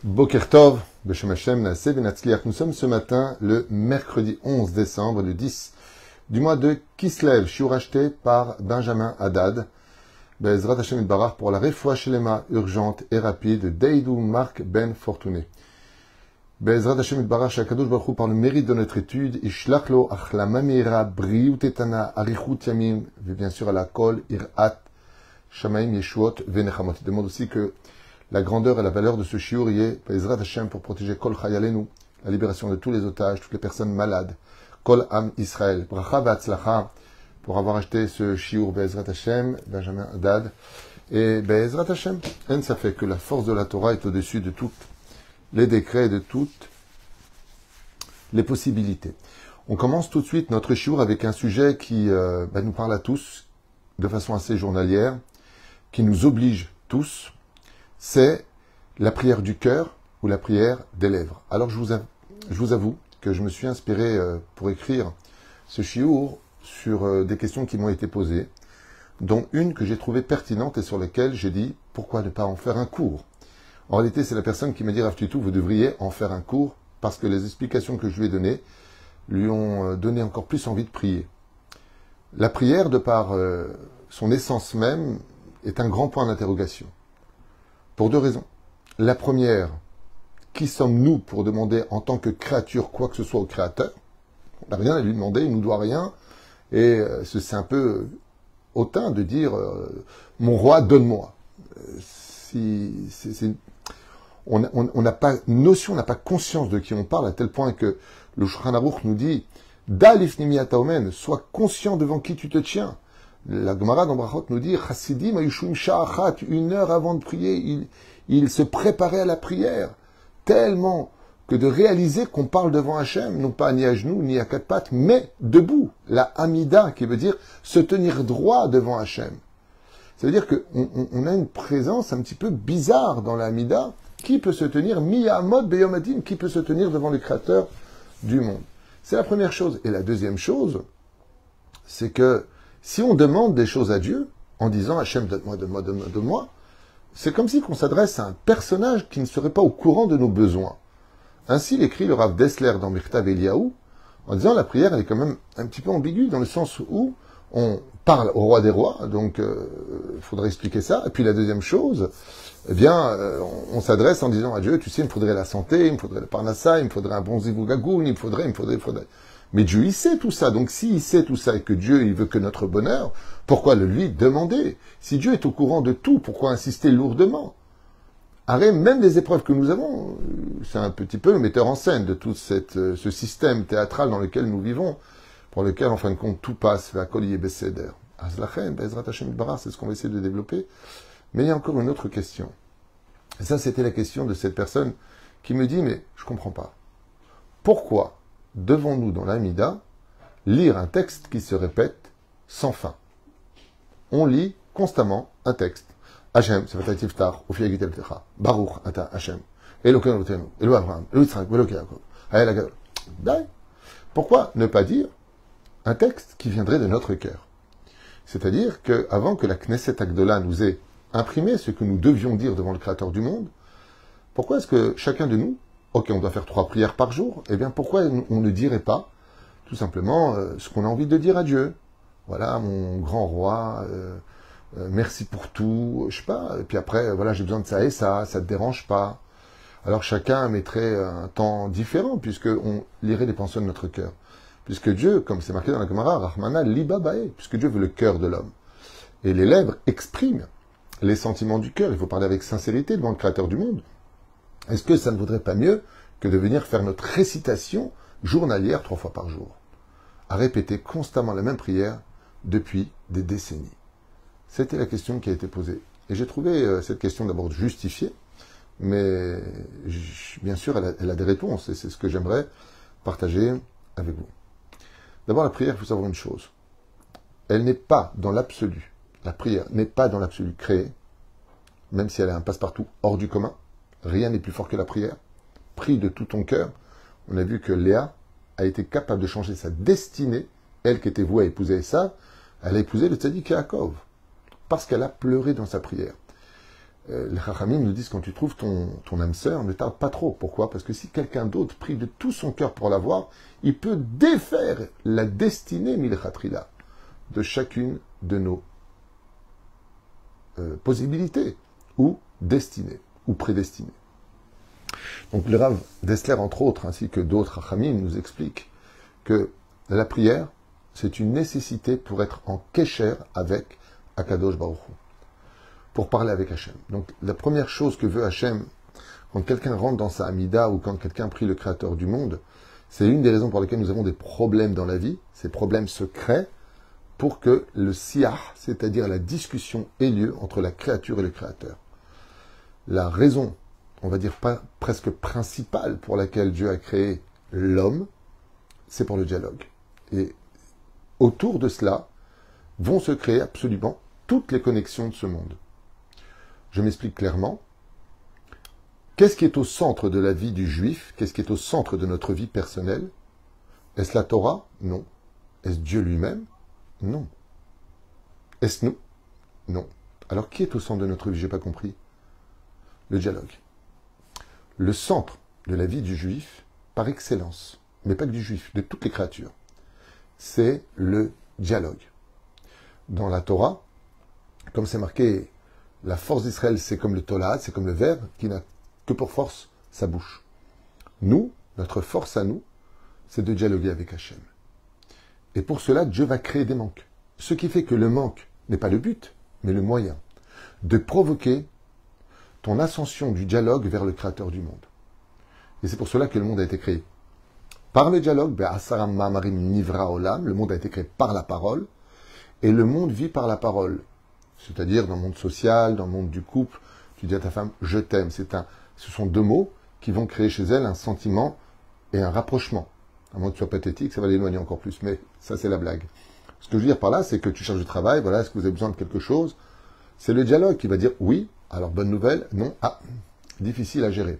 Boker Tov, Beshem Hashem, Naaseh Benatzliach. Nous sommes ce matin le mercredi 11 décembre, le 10 du mois de Kislev, shiur acheté par Benjamin Haddad, Be'ezrat Hashem Yitbarach, pour la refoua shelema urgente et rapide d'Eidou Marc Ben Fortuné. Be'ezrat Hashem Yitbarach, Shakadosh Baruch Hu, par le mérite de notre étude, Ishlach lo achlama meira, briut etana, arichut yamim, et bien sûr à la kol, irat, shamaim yeshuot, venechamot. Il demande aussi que la grandeur et la valeur de ce shiur y est, Be'ezrat Hashem, pour protéger Kol Chayalenu, la libération de tous les otages, toutes les personnes malades, Kol Am Israël, Bracha V'Atzlacha, pour avoir acheté ce shiur Be'ezrat Hashem, Benjamin Haddad, et Be'ezrat Hashem, ça fait que la force de la Torah est au-dessus de tous les décrets, de toutes les possibilités. On commence tout de suite notre shiur avec un sujet qui nous parle à tous, de façon assez journalière, qui nous oblige tous, c'est la prière du cœur ou la prière des lèvres. Alors je vous avoue que je me suis inspiré pour écrire ce shiur sur des questions qui m'ont été posées, dont une que j'ai trouvée pertinente et sur laquelle j'ai dit pourquoi ne pas en faire un cours. En réalité, c'est la personne qui m'a dit Rav Tutu, vous devriez en faire un cours parce que les explications que je lui ai données lui ont donné encore plus envie de prier. La prière, de par son essence même, est un grand point d'interrogation. Pour deux raisons. La première, qui sommes-nous pour demander en tant que créature quoi que ce soit au Créateur? On n'a rien à lui demander, il ne nous doit rien. Et c'est un peu hautain de dire mon roi, donne-moi. On n'a pas notion, on n'a pas conscience de qui on parle, à tel point que le Shulchan Aruch nous dit Da lifnimi ataomen, sois conscient devant qui tu te tiens. La Gemara dans Brachot nous dit Chassidim ayushuim sha'achat, 1 heure avant de prier, il se préparait à la prière, tellement que de réaliser qu'on parle devant Hachem, non pas ni à genoux, ni à quatre pattes, mais debout. La Hamida, qui veut dire se tenir droit devant Hachem. Ça veut dire qu'on a une présence un petit peu bizarre dans la Hamida. Qui peut se tenir miyamod beyomadim, qui peut se tenir devant le Créateur du monde? C'est la première chose. Et la deuxième chose, c'est que si on demande des choses à Dieu, en disant Hachem, donne-moi, donne-moi, donne-moi, donne-moi, c'est comme si on s'adresse à un personnage qui ne serait pas au courant de nos besoins. Ainsi l'écrit le Rav Dessler dans Mirtav Eliyahu, en disant la prière, elle est quand même un petit peu ambiguë, dans le sens où on parle au roi des rois, donc il faudrait expliquer ça. Et puis la deuxième chose, eh bien, on s'adresse en disant à Dieu, tu sais, il me faudrait la santé, il me faudrait le parnassa, il me faudrait un bon zivougagoun, il me faudrait. Mais Dieu, il sait tout ça. Donc, s'il sait tout ça et que Dieu, il veut que notre bonheur, pourquoi le lui demander? Si Dieu est au courant de tout, pourquoi insister lourdement? Arrête, même les épreuves que nous avons, c'est un petit peu le metteur en scène de tout ce système théâtral dans lequel nous vivons, pour lequel, en fin de compte, tout passe, la kol besséder. Azlachen, Be'ezrat Hashem Yitbarach, c'est ce qu'on va essayer de développer. Mais il y a encore une autre question. Et ça, c'était la question de cette personne qui me dit, mais je comprends pas. Pourquoi devons-nous, dans l'Amida, lire un texte qui se répète sans fin? On lit constamment un texte. Hachem, Sefatai Tiftar, Ofi Agit El-Techa, Baruch, Ata, Hachem, Eloken Otenu, Elo Abraham, Elo Yitzhak, Elo Yaakov, Hael Agadol. Pourquoi ne pas dire un texte qui viendrait de notre cœur? C'est-à-dire qu'avant que la Knesset Agdola nous ait imprimé ce que nous devions dire devant le Créateur du monde, pourquoi est-ce que chacun de nous, ok, on doit faire 3 prières par jour, eh bien pourquoi on ne dirait pas tout simplement ce qu'on a envie de dire à Dieu? Voilà, mon grand roi, merci pour tout, je sais pas, et puis après, voilà, j'ai besoin de ça et ça te dérange pas. Alors chacun mettrait un temps différent, puisqu'on lirait les pensées de notre cœur. Puisque Dieu, comme c'est marqué dans la Gemara, Rahmana liba bae, puisque Dieu veut le cœur de l'homme. Et les lèvres expriment les sentiments du cœur, il faut parler avec sincérité devant le Créateur du monde. Est-ce que ça ne vaudrait pas mieux que de venir faire notre récitation journalière 3 fois par jour, à répéter constamment la même prière depuis des décennies? C'était la question qui a été posée. Et j'ai trouvé cette question d'abord justifiée, mais bien sûr, elle a des réponses, et c'est ce que j'aimerais partager avec vous. D'abord, la prière, il faut savoir une chose. Elle n'est pas dans l'absolu. La prière n'est pas dans l'absolu créée, même si elle est un passe-partout hors du commun. Rien n'est plus fort que la prière. Prie de tout ton cœur. On a vu que Léa a été capable de changer sa destinée. Elle qui était vouée à épouser Esav, elle a épousé le tzaddik Yaakov, parce qu'elle a pleuré dans sa prière. Les Chachamim nous disent quand tu trouves ton âme sœur, ne tarde pas trop. Pourquoi? Parce que si quelqu'un d'autre prie de tout son cœur pour l'avoir, il peut défaire la destinée milchatrila de chacune de nos possibilités, ou destinées, ou prédestinées. Donc le Rav Dessler, entre autres, ainsi que d'autres Chachamim, nous expliquent que la prière, c'est une nécessité pour être en kesher avec Akadosh Baruch Hu, pour parler avec Hachem. Donc la première chose que veut Hachem, quand quelqu'un rentre dans sa Amida, ou quand quelqu'un prie le Créateur du monde, c'est une des raisons pour lesquelles nous avons des problèmes dans la vie. Ces problèmes se créent pour que le siah, c'est-à-dire la discussion, ait lieu entre la créature et le Créateur. La raison, on va dire pas, presque principale pour laquelle Dieu a créé l'homme, c'est pour le dialogue. Et autour de cela vont se créer absolument toutes les connexions de ce monde. Je m'explique clairement. Qu'est-ce qui est au centre de la vie du juif? Qu'est-ce qui est au centre de notre vie personnelle? Est-ce la Torah? Non. Est-ce Dieu lui-même? Non. Est-ce nous? Non. Alors qui est au centre de notre vie? Je n'ai pas compris. Le dialogue. Le centre de la vie du juif, par excellence, mais pas que du juif, de toutes les créatures, c'est le dialogue. Dans la Torah, comme c'est marqué, la force d'Israël, c'est comme le tolad, c'est comme le ver, qui n'a que pour force sa bouche. Nous, notre force à nous, c'est de dialoguer avec Hachem. Et pour cela, Dieu va créer des manques. Ce qui fait que le manque n'est pas le but, mais le moyen de provoquer ton ascension du dialogue vers le Créateur du monde. Et c'est pour cela que le monde a été créé. Par le dialogue, Be'asaram Ma'amarim Nivra Olam, le monde a été créé par la parole, et le monde vit par la parole. C'est-à-dire dans le monde social, dans le monde du couple, tu dis à ta femme « je t'aime ». Ce sont deux mots qui vont créer chez elle un sentiment et un rapprochement. À moins que tu sois pathétique, ça va l'éloigner encore plus, mais ça c'est la blague. Ce que je veux dire par là, c'est que tu cherches du travail, voilà, est-ce que vous avez besoin de quelque chose? C'est le dialogue qui va dire oui, alors bonne nouvelle, non, ah, difficile à gérer.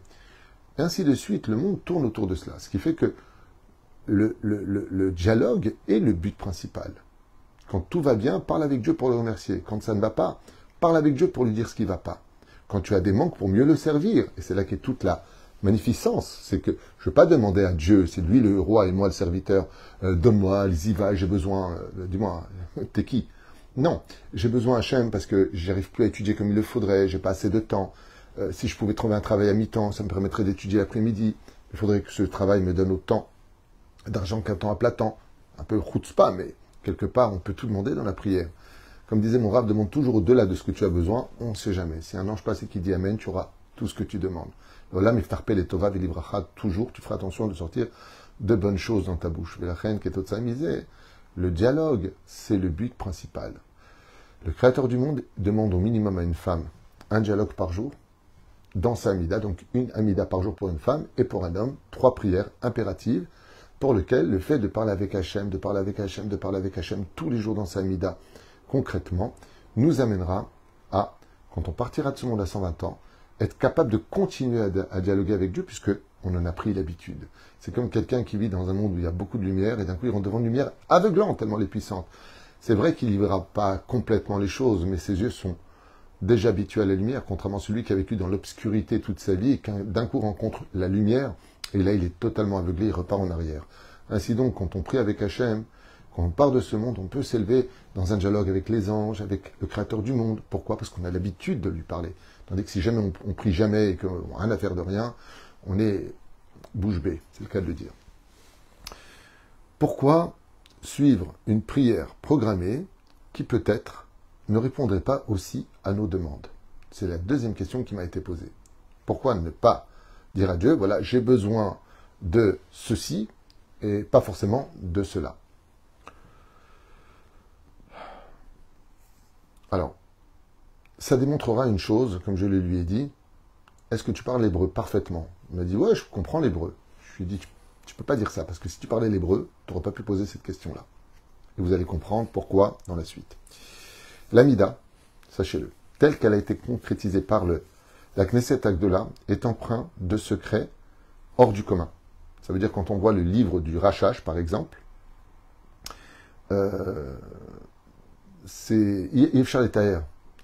Et ainsi de suite, le monde tourne autour de cela. Ce qui fait que le dialogue est le but principal. Quand tout va bien, parle avec Dieu pour le remercier. Quand ça ne va pas, parle avec Dieu pour lui dire ce qui ne va pas. Quand tu as des manques, pour mieux le servir. Et c'est là qu'est toute la magnificence. C'est que je ne veux pas demander à Dieu, c'est lui le roi et moi le serviteur, donne-moi, Ziva, j'ai besoin, dis-moi, t'es qui? Non, j'ai besoin Hachem parce que j'arrive plus à étudier comme il le faudrait, j'ai pas assez de temps. Si je pouvais trouver un travail à mi-temps, ça me permettrait d'étudier l'après-midi. Il faudrait que ce travail me donne autant d'argent qu'un temps à plat temps. Un peu chutzpah, mais quelque part, on peut tout demander dans la prière. Comme disait mon Rav, demande toujours au-delà de ce que tu as besoin, on ne sait jamais. Si un ange passe et qui dit Amen, tu auras tout ce que tu demandes. Voilà, mais farpel et tova velibracha, toujours, tu feras attention de sortir de bonnes choses dans ta bouche. La reine qui est au misé, le dialogue, c'est le but principal. Le Créateur du monde demande au minimum à une femme un dialogue par jour, dans sa amida, donc une amida par jour pour une femme, et pour un homme, 3 prières impératives, pour lesquelles le fait de parler avec Hachem, de parler avec Hachem, de parler avec Hachem tous les jours dans sa amida, concrètement, nous amènera à, quand on partira de ce monde à 120 ans, être capable de continuer à dialoguer avec Dieu, puisque on en a pris l'habitude. C'est comme quelqu'un qui vit dans un monde où il y a beaucoup de lumière, et d'un coup il rentre devant une lumière aveuglante, tellement elle est puissante. C'est vrai qu'il ne verra pas complètement les choses, mais ses yeux sont déjà habitué à la lumière, contrairement à celui qui a vécu dans l'obscurité toute sa vie et qui d'un coup rencontre la lumière, et là il est totalement aveuglé, il repart en arrière. Ainsi donc, quand on prie avec Hachem, quand on part de ce monde, on peut s'élever dans un dialogue avec les anges, avec le Créateur du monde. Pourquoi? Parce qu'on a l'habitude de lui parler. Tandis que si jamais on prie jamais et qu'on n'a rien à faire de rien, on est bouche bée, c'est le cas de le dire. Pourquoi suivre une prière programmée qui peut-être ne répondrait pas aussi à nos demandes? C'est la deuxième question qui m'a été posée. Pourquoi ne pas dire à Dieu, voilà, j'ai besoin de ceci et pas forcément de cela? Alors, ça démontrera une chose, comme je le lui ai dit, est-ce que tu parles l'hébreu parfaitement? Il m'a dit, ouais, je comprends l'hébreu. Je lui ai dit, tu peux pas dire ça, parce que si tu parlais l'hébreu, tu n'aurais pas pu poser cette question-là. Et vous allez comprendre pourquoi dans la suite. L'Amida, sachez-le, telle qu'elle a été concrétisée par la Knesset Agdola, est empreinte de secrets hors du commun. Ça veut dire quand on voit le livre du Rachach, par exemple, c'est Yves Charles Taher,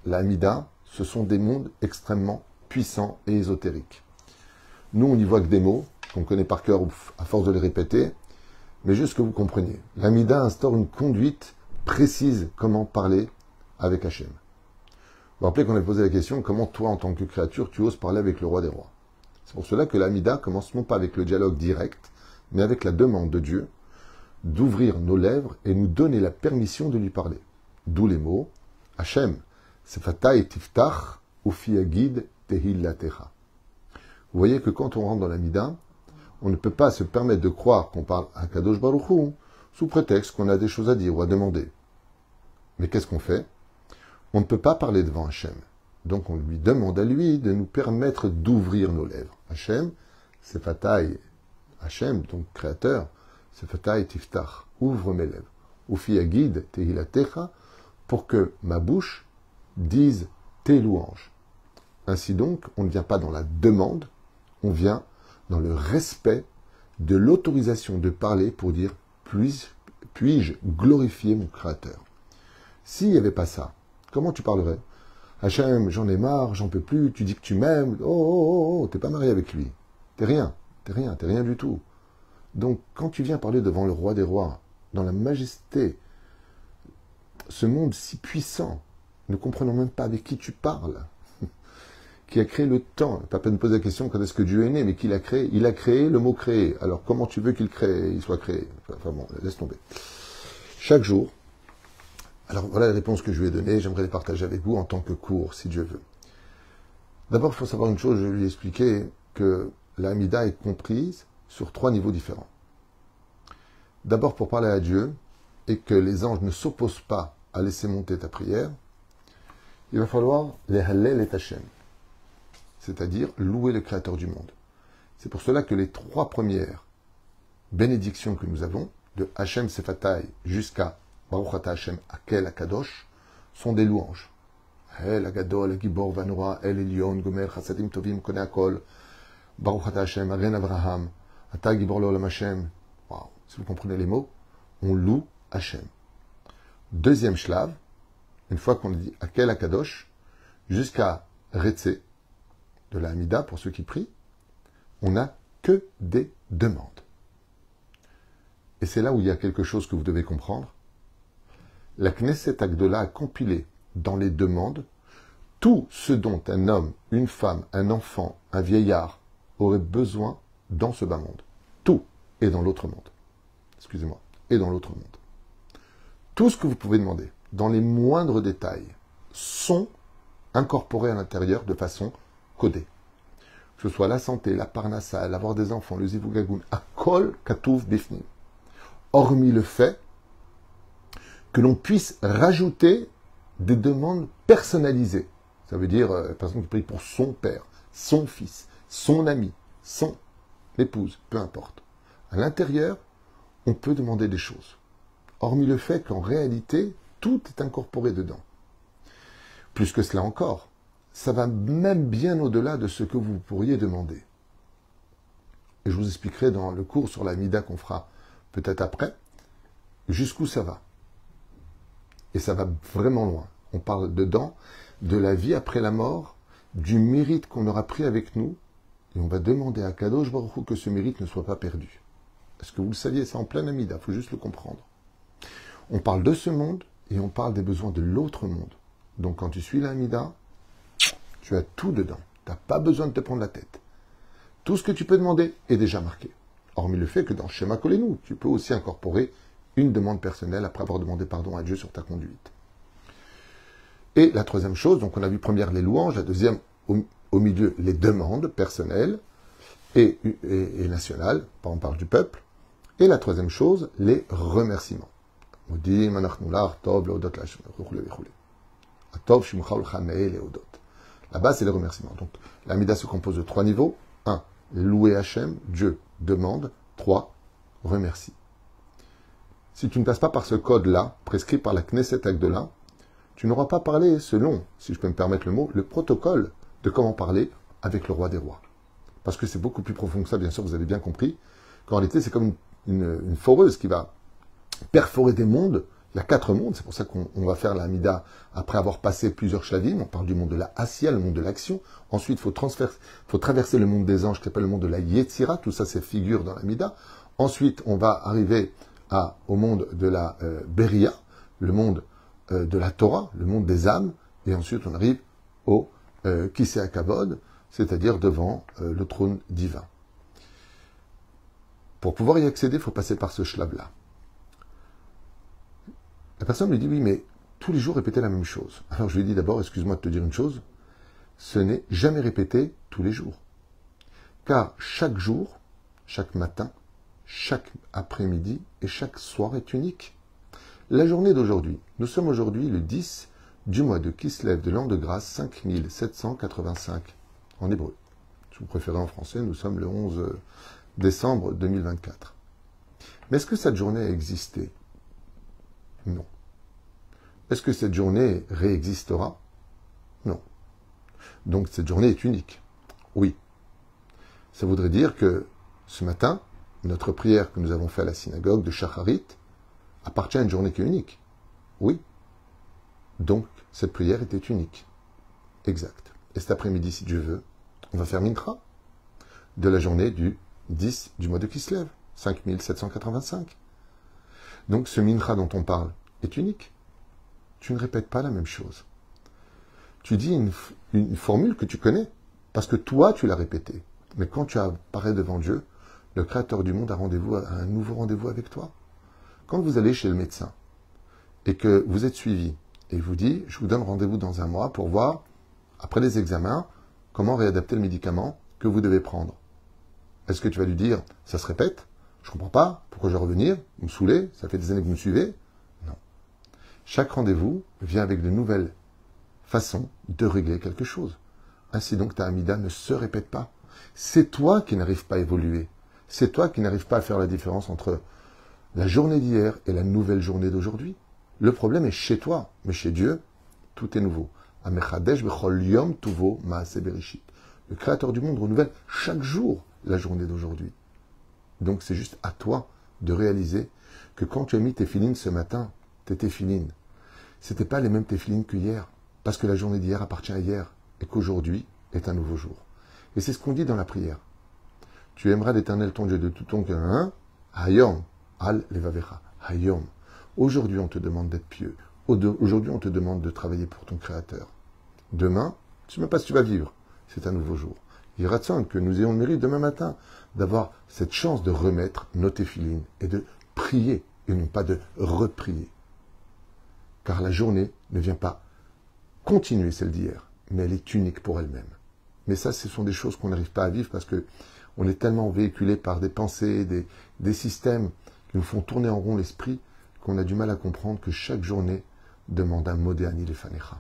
la Amida, ce sont des mondes extrêmement puissants et ésotériques. Nous, on n'y voit que des mots qu'on connaît par cœur à force de les répéter, mais juste que vous compreniez. L'Amida instaure une conduite précise comment parler avec Hachem. Vous vous rappelez qu'on a posé la question, comment toi, en tant que créature, tu oses parler avec le roi des rois? C'est pour cela que l'Amida commence non pas avec le dialogue direct, mais avec la demande de Dieu d'ouvrir nos lèvres et nous donner la permission de lui parler. D'où les mots Hachem, Sefatai Tiftach, Ufi Agid Tehillatecha. Vous voyez que quand on rentre dans l'Amida, on ne peut pas se permettre de croire qu'on parle à Kadosh Baruch Hu sous prétexte qu'on a des choses à dire ou à demander. Mais qu'est-ce qu'on fait? On ne peut pas parler devant Hachem. Donc on lui demande à lui de nous permettre d'ouvrir nos lèvres. Hachem, Sefatai, Hachem, donc créateur, Sefatai Tiftach, ouvre mes lèvres. Ufi Agid Tehillatecha, pour que ma bouche dise tes louanges. Ainsi donc, on ne vient pas dans la demande, on vient dans le respect de l'autorisation de parler pour dire puis-je glorifier mon Créateur. S'il n'y avait pas ça, comment tu parlerais? Hachem, j'en ai marre, j'en peux plus, tu dis que tu m'aimes, t'es pas marié avec lui. T'es rien du tout. Donc, quand tu viens parler devant le roi des rois, dans la majesté, ce monde si puissant, ne comprenant même pas avec qui tu parles, qui a créé le temps, pas peine de poser la question quand est-ce que Dieu est né, mais qui l'a créé, il a créé le mot créé. Alors, comment tu veux il soit créé? Enfin bon, laisse tomber. Chaque jour, alors voilà les réponses que je lui ai données, j'aimerais les partager avec vous en tant que cours, si Dieu veut. D'abord, il faut savoir une chose, je lui ai expliqué que l'Amida est comprise sur 3 niveaux différents. D'abord, pour parler à Dieu, et que les anges ne s'opposent pas à laisser monter ta prière, il va falloir les Hallel et Hachem, c'est-à-dire louer le Créateur du monde. C'est pour cela que les 3 premières bénédictions que nous avons, de Hachem Sefatai jusqu'à Baruch Ata Hashem Akel Akadosh, sont des louanges. El Agadol, Gibor Vanora, El Elion, Gomer, Chassadim Tovim, Kone Akol, Baruch Ata Hashem, Agen Avraham, Ata Gibor Leolam Hashem. Wow. Si vous comprenez les mots, on loue Hachem. Deuxième shlav, une fois qu'on dit Akel Akadosh, jusqu'à Retse, de la Hamida pour ceux qui prient, on n'a que des demandes. Et c'est là où il y a quelque chose que vous devez comprendre. La Knesset Agdola a compilé dans les demandes tout ce dont un homme, une femme, un enfant, un vieillard aurait besoin dans ce bas monde. Tout est dans l'autre monde. Excusez-moi, est dans l'autre monde. Tout ce que vous pouvez demander, dans les moindres détails, sont incorporés à l'intérieur de façon codée. Que ce soit la santé, la parnassa, l'avoir des enfants, le zivugagoun, akol katouf bifnim. Hormis le fait que l'on puisse rajouter des demandes personnalisées. Ça veut dire, par exemple, qui prie pour son père, son fils, son ami, son épouse, peu importe. À l'intérieur, on peut demander des choses. Hormis le fait qu'en réalité, tout est incorporé dedans. Plus que cela encore, ça va même bien au-delà de ce que vous pourriez demander. Et je vous expliquerai dans le cours sur la Mida qu'on fera peut-être après, jusqu'où ça va. Et ça va vraiment loin. On parle dedans de la vie après la mort, du mérite qu'on aura pris avec nous, et on va demander à Kadosh Baruch Hu que ce mérite ne soit pas perdu. Est-ce que vous le saviez? C'est en pleine Amida, il faut juste le comprendre. On parle de ce monde, et on parle des besoins de l'autre monde. Donc quand tu suis la Amida, tu as tout dedans. Tu n'as pas besoin de te prendre la tête. Tout ce que tu peux demander est déjà marqué. Hormis le fait que dans Shema Kolenu, tu peux aussi incorporer une demande personnelle après avoir demandé pardon à Dieu sur ta conduite. Et la troisième chose, donc on a vu première les louanges, la deuxième au milieu les demandes personnelles et nationales, on parle du peuple, et la troisième chose, les remerciements. Là-bas, c'est les remerciements. Donc, l'Amida se compose de 3 niveaux. 1. Louer Hachem, Dieu, demande. 3. Remercie. Si tu ne passes pas par ce code-là, prescrit par la Knesset Agdola, tu n'auras pas parlé selon, si je peux me permettre le mot, le protocole de comment parler avec le roi des rois. Parce que c'est beaucoup plus profond que ça, bien sûr, vous avez bien compris, qu'en réalité, c'est comme une foreuse qui va perforer des mondes. Il Il y a 4 mondes, c'est pour ça qu'on va faire la Amida après avoir passé plusieurs shlavim. On parle du monde de la Asiya, le monde de l'action. Ensuite, il faut traverser le monde des anges, qui s'appelle le monde de la Yetzira. Tout ça, c'est figure dans la Amida. Ensuite, on va arriver au monde de la Beria, le monde de la Torah, le monde des âmes. Et ensuite, on arrive au Kisei HaKavod, c'est-à-dire devant le trône divin. Pour pouvoir y accéder, il faut passer par ce shlav-là. La personne lui dit, oui, mais tous les jours répéter la même chose. Alors je lui dis d'abord, excuse-moi de te dire une chose, ce n'est jamais répété tous les jours. Car chaque jour, chaque matin, chaque après-midi et chaque soir est unique. La journée d'aujourd'hui, nous sommes aujourd'hui le 10 du mois de Kislev de l'an de grâce 5785 en hébreu. Si vous préférez en français, nous sommes le 11 décembre 2024. Mais est-ce que cette journée a existé? Non. Est-ce que cette journée réexistera? Non. Donc cette journée est unique. Oui. Ça voudrait dire que ce matin, notre prière que nous avons faite à la synagogue de Shacharit appartient à une journée qui est unique. Oui. Donc cette prière était unique. Exact. Et cet après-midi, si Dieu veut, on va faire Mincha de la journée du 10 du mois de Kislev, 5785. Donc ce Mincha dont on parle est unique. Tu ne répètes pas la même chose. Tu dis une formule que tu connais, parce que toi, tu l'as répétée. Mais quand tu apparais devant Dieu, le Créateur du monde a un nouveau rendez-vous avec toi. Quand vous allez chez le médecin, et que vous êtes suivi, et il vous dit, je vous donne rendez-vous dans un mois pour voir, après les examens, comment réadapter le médicament que vous devez prendre. Est-ce que tu vas lui dire, ça se répète? Je ne comprends pas, pourquoi je vais revenir? Vous me saoulez, ça fait des années que vous me suivez? Non. Chaque rendez-vous vient avec de nouvelles façons de régler quelque chose. Ainsi donc, ta Amida ne se répète pas. C'est toi qui n'arrives pas à évoluer. C'est toi qui n'arrives pas à faire la différence entre la journée d'hier et la nouvelle journée d'aujourd'hui. Le problème est chez toi, mais chez Dieu, tout est nouveau. Amechadesh bechol yom tuvo maaseh bereshit. Le Créateur du monde renouvelle chaque jour la journée d'aujourd'hui. Donc c'est juste à toi de réaliser que quand tu as mis tes filines ce matin, tes téfilines, c'était pas les mêmes téfilines qu'hier, parce que la journée d'hier appartient à hier, et qu'aujourd'hui est un nouveau jour. Et c'est ce qu'on dit dans la prière. Tu aimeras l'Éternel ton Dieu de tout ton cœur, hein? Hayom, al levavecha, hayom. Aujourd'hui on te demande d'être pieux. Aujourd'hui on te demande de travailler pour ton Créateur. Demain, tu ne sais même pas si tu vas vivre, c'est un nouveau jour. Il y aura de ça que nous ayons le mérite demain matin d'avoir cette chance de remettre nos téfilines et de prier et non pas de reprier. Car la journée ne vient pas continuer celle d'hier, mais elle est unique pour elle-même. Mais ça, ce sont des choses qu'on n'arrive pas à vivre parce que on est tellement véhiculé par des pensées, des systèmes qui nous font tourner en rond l'esprit qu'on a du mal à comprendre que chaque journée demande un modéani lefanecha.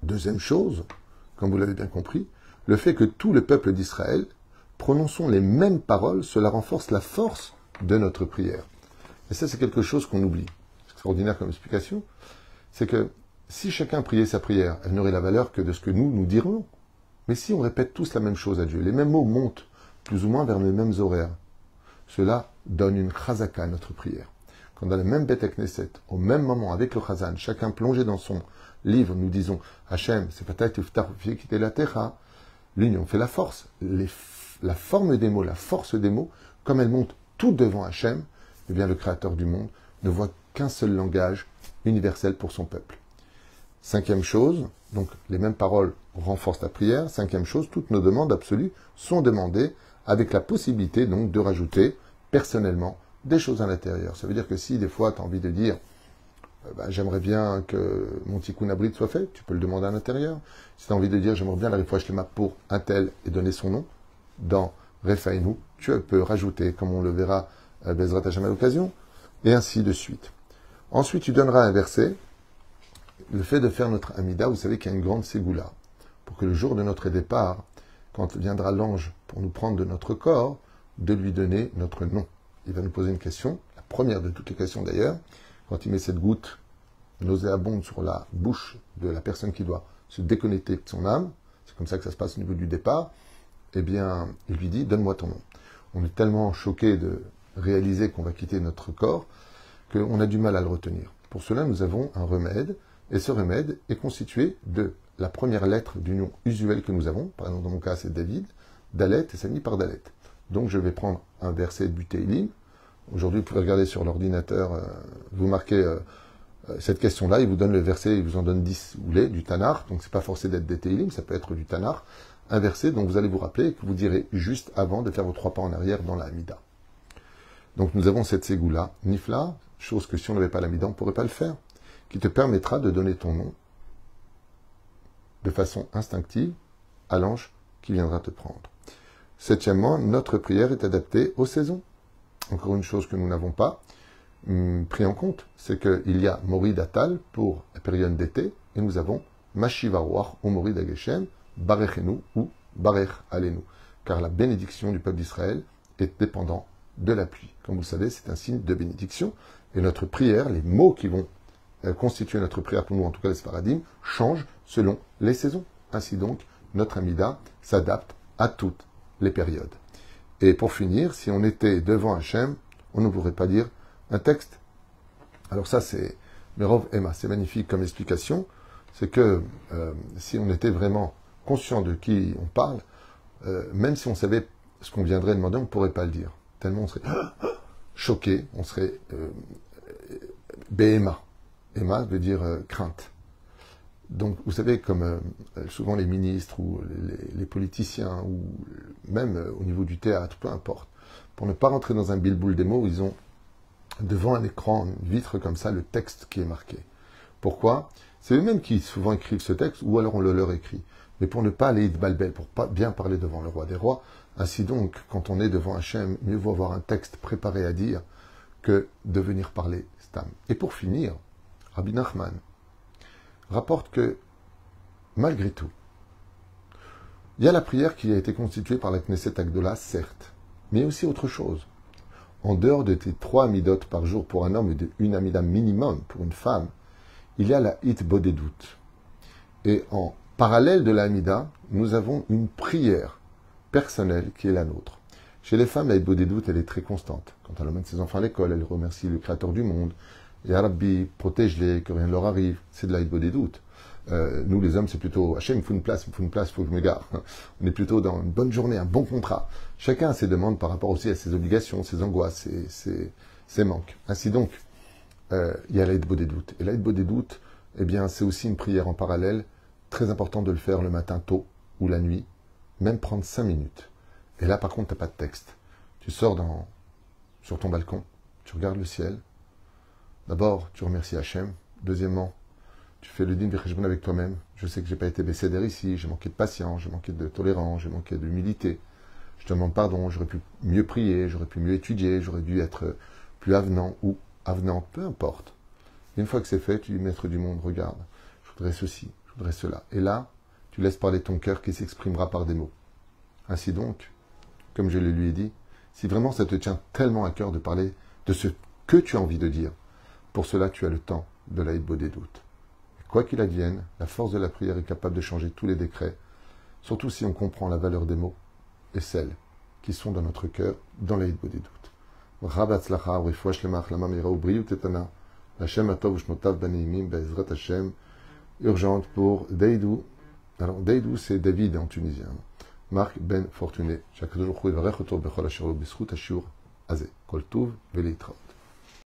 Deuxième chose, comme vous l'avez bien compris, le fait que tout le peuple d'Israël prononçons les mêmes paroles, cela renforce la force de notre prière. Et ça, c'est quelque chose qu'on oublie. C'est extraordinaire comme explication. C'est que si chacun priait sa prière, elle n'aurait la valeur que de ce que nous dirions. Mais si on répète tous la même chose à Dieu, les mêmes mots montent plus ou moins vers les mêmes horaires, cela donne une chazaka à notre prière. Quand dans le même Beth Knesset, au même moment, avec le chazan, chacun plongé dans son livre, nous disons Hachem, c'est peut-être la terre, l'union fait la force. La forme des mots, la force des mots, comme elle monte tout devant Hachem, eh bien le Créateur du monde ne voit qu'un seul langage universel pour son peuple. Cinquième chose, donc les mêmes paroles renforcent la prière. Cinquième chose, toutes nos demandes absolues sont demandées avec la possibilité donc de rajouter personnellement des choses à l'intérieur. Ça veut dire que si des fois tu as envie de dire j'aimerais bien que mon tikkun abrit soit fait, tu peux le demander à l'intérieur. Si tu as envie de dire j'aimerais bien la refresh lema pour un tel et donner son nom, dans Refainu, tu peux rajouter, comme on le verra Bezrat Hashem à l'occasion, et ainsi de suite. Ensuite, tu donneras un verset, le fait de faire notre Amida, vous savez qu'il y a une grande ségoula, pour que le jour de notre départ, quand viendra l'ange pour nous prendre de notre corps, de lui donner notre nom. Il va nous poser une question, la première de toutes les questions d'ailleurs, quand il met cette goutte nauséabonde sur la bouche de la personne qui doit se déconnecter de son âme, c'est comme ça que ça se passe au niveau du départ, eh bien, il lui dit, donne-moi ton nom. On est tellement choqué de réaliser qu'on va quitter notre corps, qu'on a du mal à le retenir. Pour cela, nous avons un remède, et ce remède est constitué de la première lettre du nom usuel que nous avons. Par exemple, dans mon cas, c'est David, Dalet, et ça finit par Dalet. Donc, je vais prendre un verset du Teilim. Aujourd'hui, vous pouvez regarder sur l'ordinateur, vous marquez cette question-là, il vous donne le verset, il vous en donne 10 ou les, du Tanar, donc c'est pas forcé d'être des Teilim, ça peut être du Tanar, un verset dont vous allez vous rappeler et que vous direz juste avant de faire vos 3 pas en arrière dans la Hamida. Donc nous avons cette ségoula, Nifla, chose que si on n'avait pas l'Hamida, on ne pourrait pas le faire, qui te permettra de donner ton nom de façon instinctive à l'ange qui viendra te prendre. Septièmement, notre prière est adaptée aux saisons. Encore une chose que nous n'avons pas pris en compte, c'est qu'il y a Morid Atal pour la période d'été, et nous avons Mashivarouach ou Morid Ageshem, Barechenu ou Barech Alenu, car la bénédiction du peuple d'Israël est dépendante de la pluie. Comme vous le savez, c'est un signe de bénédiction, et notre prière, les mots qui vont constituer notre prière pour nous, en tout cas les Sfaradim, changent selon les saisons. Ainsi donc, notre Amida s'adapte à toutes les périodes. Et pour finir, si on était devant Hachem, on ne pourrait pas dire un texte. Alors ça, c'est Merov Emma, c'est magnifique comme explication. C'est que si on était vraiment conscient de qui on parle, même si on savait ce qu'on viendrait demander, on ne pourrait pas le dire. Tellement on serait choqué, on serait Behema. Emma veut dire crainte. Donc, vous savez, comme souvent les ministres ou les politiciens, ou même au niveau du théâtre, peu importe, pour ne pas rentrer dans un bilboul des mots, ils ont devant un écran, une vitre comme ça, le texte qui est marqué. Pourquoi? C'est eux-mêmes qui souvent écrivent ce texte, ou alors on le leur écrit. Mais pour ne pas aller de balbel, pour pas bien parler devant le roi des rois, ainsi donc, quand on est devant Hachem, mieux vaut avoir un texte préparé à dire que de venir parler stam. Et pour finir, Rabbi Nachman rapporte que, malgré tout, il y a la prière qui a été constituée par la Knesset Agdola, certes, mais il y a aussi autre chose. En dehors de tes 3 amidot par jour pour un homme et de 1 amida minimum pour une femme, il y a la hit bodedut. Et en parallèle de la amida, nous avons une prière personnelle qui est la nôtre. Chez les femmes, la hit bodedut, elle est très constante. Quand elle emmène ses enfants à l'école, elle remercie le Créateur du monde. Ya Rabbi, protège-les, que rien ne leur arrive. C'est de la hit bodedut. Nous, les hommes, c'est plutôt Hachem, il faut une place, il faut que je me gare. On est plutôt dans une bonne journée, un bon contrat. Chacun a ses demandes par rapport aussi à ses obligations, ses angoisses, ses manques. Ainsi donc, il y a l'aide bodedut. Et l'aide bodedut, eh bien, c'est aussi une prière en parallèle, très important de le faire le matin tôt ou la nuit, même prendre 5 minutes. Et là, par contre, tu n'as pas de texte. Tu sors sur ton balcon, tu regardes le ciel. D'abord, tu remercies Hachem. Deuxièmement, tu fais le din v'cheshbon avec toi-même. Je sais que j'ai pas été bécédère ici, j'ai manqué de patience, j'ai manqué de tolérance, j'ai manqué d'humilité. Je te demande pardon, j'aurais pu mieux prier, j'aurais pu mieux étudier, j'aurais dû être plus avenant ou avenant, peu importe. Et une fois que c'est fait, tu dis, maître du monde, regarde, je voudrais ceci, je voudrais cela. Et là, tu laisses parler ton cœur qui s'exprimera par des mots. Ainsi donc, comme je le lui ai dit, si vraiment ça te tient tellement à cœur de parler de ce que tu as envie de dire, pour cela tu as le temps de la Hitbo des doutes. Quoi qu'il advienne, la force de la prière est capable de changer tous les décrets, surtout si on comprend la valeur des mots et celles qui sont dans notre cœur, dans la Hitbo des doutes. Rabatzlacha, Rifoua Shlema, Achlama Meira, Ubriut Tetana, Hashem Atov Ushmotav Baneimim, Be'ezrat Hashem, urgente pour Deidou. Alors, Deidou, c'est David en tunisien. Marc Ben Fortuné. Chaque jour, il va retourner Bechol Asher Lo B'zchut Ashur Azeh. Kol Tov V'Leitra.